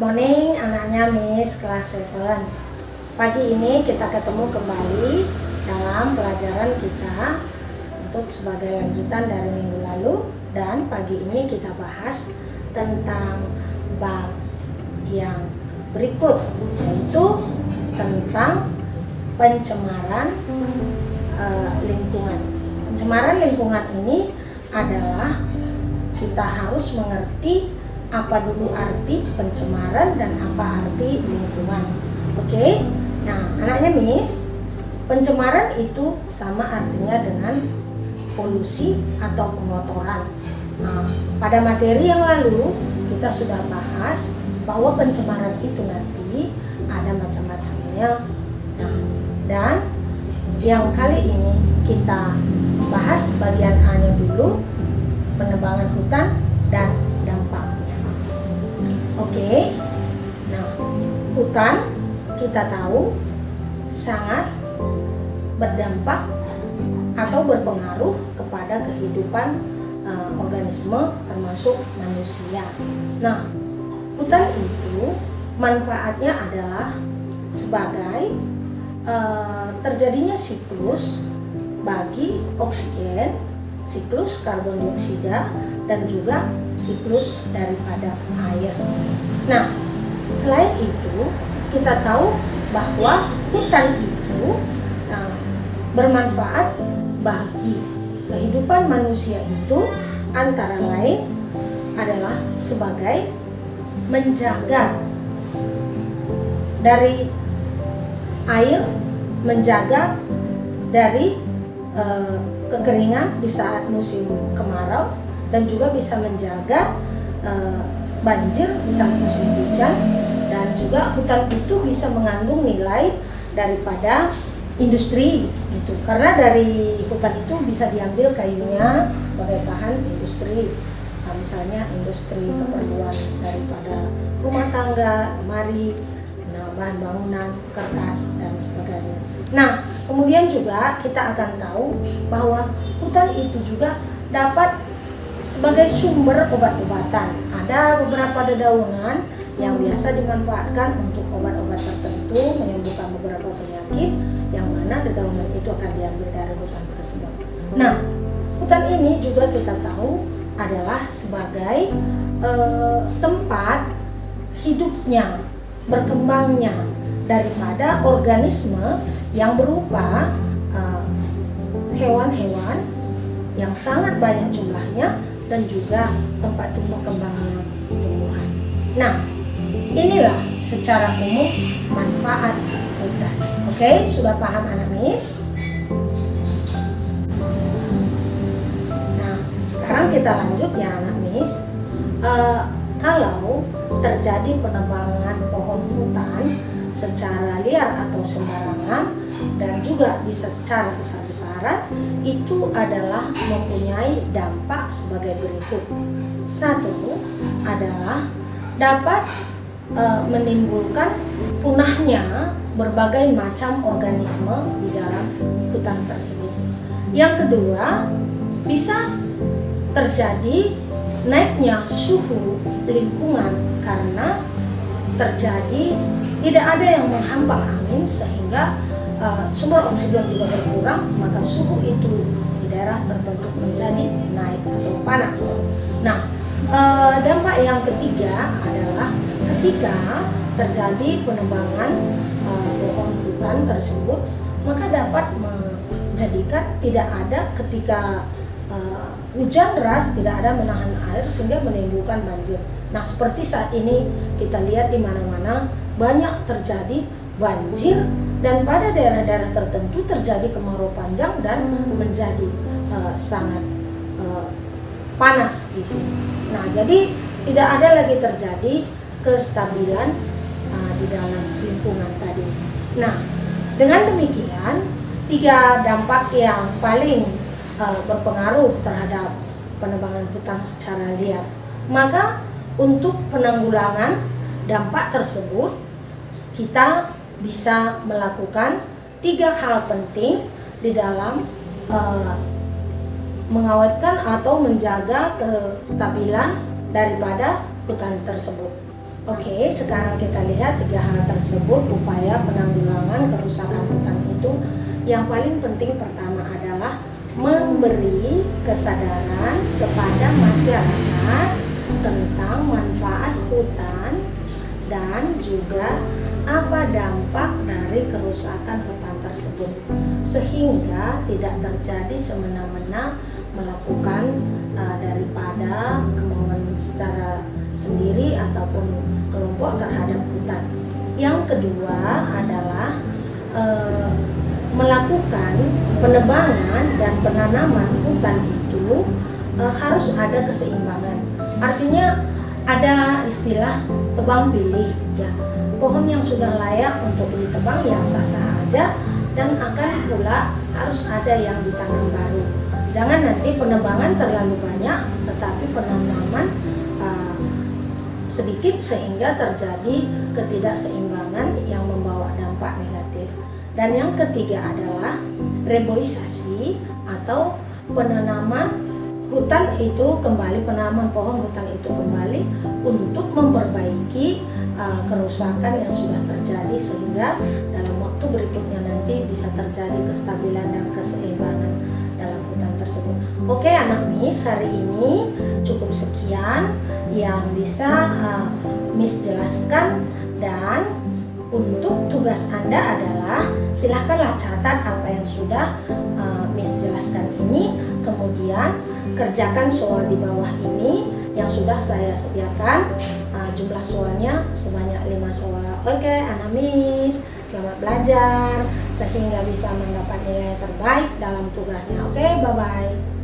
morning anaknya Miss kelas 7. Pagi ini kita ketemu kembali dalam pelajaran kita untuk sebagai lanjutan dari minggu lalu, dan pagi ini kita bahas tentang bab yang berikut, yaitu tentang pencemaran lingkungan. Pencemaran lingkungan ini adalah kita harus mengerti apa dulu arti pencemaran dan apa arti lingkungan. Oke? Nah, anaknya Miss, pencemaran itu sama artinya dengan polusi atau pengotoran. Nah, pada materi yang lalu kita sudah bahas bahwa pencemaran itu nanti ada macam-macamnya. Nah, dan yang kali ini kita bahas bagian A-nya dulu, penebangan hutan dan dampaknya. Oke. Nah, hutan kita tahu sangat berdampak atau berpengaruh kepada kehidupan organisme termasuk manusia. Nah, hutan itu manfaatnya adalah sebagai terjadinya siklus bagi oksigen, siklus karbon dioksida, dan juga siklus daripada air. Nah, selain itu kita tahu bahwa hutan itu bermanfaat bagi kehidupan manusia itu, antara lain adalah sebagai menjaga dari air, menjaga dari kekeringan di saat musim kemarau, dan juga bisa menjaga banjir di saat musim hujan. Dan juga hutan itu bisa mengandung nilai daripada industri gitu, karena dari hutan itu bisa diambil kayunya sebagai bahan industri. Nah, misalnya industri keperluan daripada rumah tangga, lemari, bahan bangunan, kertas, dan sebagainya. Nah, kemudian juga kita akan tahu bahwa hutan itu juga dapat sebagai sumber obat-obatan. Ada beberapa dedaunan yang biasa dimanfaatkan untuk obat-obat tertentu, menyembuhkan beberapa penyakit, yang mana dedaunan itu akan diambil dari hutan tersebut. Nah, hutan ini juga kita tahu adalah sebagai tempat hidupnya, berkembangnya daripada organisme yang berupa hewan-hewan yang sangat banyak jumlahnya, dan juga tempat tumbuh kembangnya tumbuhan. Nah, inilah secara umum manfaat hutan. Oke, sudah paham anak Miss? Nah, sekarang kita lanjut ya anak Miss. Kalau terjadi penebangan pohon hutan secara liar atau sembarangan, dan juga bisa secara besar-besaran, itu adalah mempunyai dampak sebagai berikut. Satu adalah dapat menimbulkan punahnya berbagai macam organisme di dalam hutan tersebut. Yang kedua, bisa terjadi naiknya suhu lingkungan karena terjadi tidak ada yang menghampar angin, sehingga sumber oksigen juga berkurang, maka suhu itu di daerah tertentu menjadi naik atau panas. Nah, dampak yang ketiga adalah ketika terjadi penebangan pohon hutan tersebut, maka dapat menjadikan tidak ada ketika hujan deras, tidak ada menahan air sehingga menimbulkan banjir. Nah, seperti saat ini kita lihat di mana-mana banyak terjadi banjir, dan pada daerah-daerah tertentu terjadi kemarau panjang dan menjadi sangat panas gitu. Nah, jadi tidak ada lagi terjadi kestabilan di dalam lingkungan tadi. Nah, dengan demikian 3 dampak yang paling berpengaruh terhadap penebangan hutan secara liar. Maka untuk penanggulangan dampak tersebut, kita bisa melakukan 3 hal penting di dalam mengawetkan atau menjaga kestabilan daripada hutan tersebut. Oke, sekarang kita lihat 3 hal tersebut upaya penanggulangan kerusakan hutan itu. Yang paling penting pertama adalah memberi kesadaran kepada masyarakat tentang manfaat hutan dan juga apa dampak dari kerusakan hutan tersebut, sehingga tidak terjadi semena-mena melakukan daripada kemauan secara sendiri ataupun kelompok terhadap hutan. Yang kedua adalah melakukan penebangan dan penanaman hutan itu harus ada keseimbangan. Artinya ada istilah tebang pilih ya. Pohon yang sudah layak untuk ditebang yang sah-sah aja, dan akan pula harus ada yang ditanam baru. Jangan nanti penebangan terlalu banyak tetapi penanaman sedikit sehingga terjadi ketidakseimbangan yang membawa dampak negatif. Dan yang ketiga adalah reboisasi atau penanaman hutan itu kembali, penanaman pohon hutan itu kembali untuk memperbaiki kerusakan yang sudah terjadi, sehingga dalam waktu berikutnya nanti bisa terjadi kestabilan dan keseimbangan dalam hutan tersebut. Oke anak Miss, hari ini cukup sekian yang bisa Miss jelaskan, dan untuk tugas Anda adalah silahkanlah catat apa yang sudah Miss jelaskan ini, kemudian kerjakan soal di bawah ini yang sudah saya sediakan. Jumlah soalnya sebanyak 5 soal. Oke anak Miss, selamat belajar sehingga bisa mendapat nilai terbaik dalam tugasnya. Oke, bye-bye.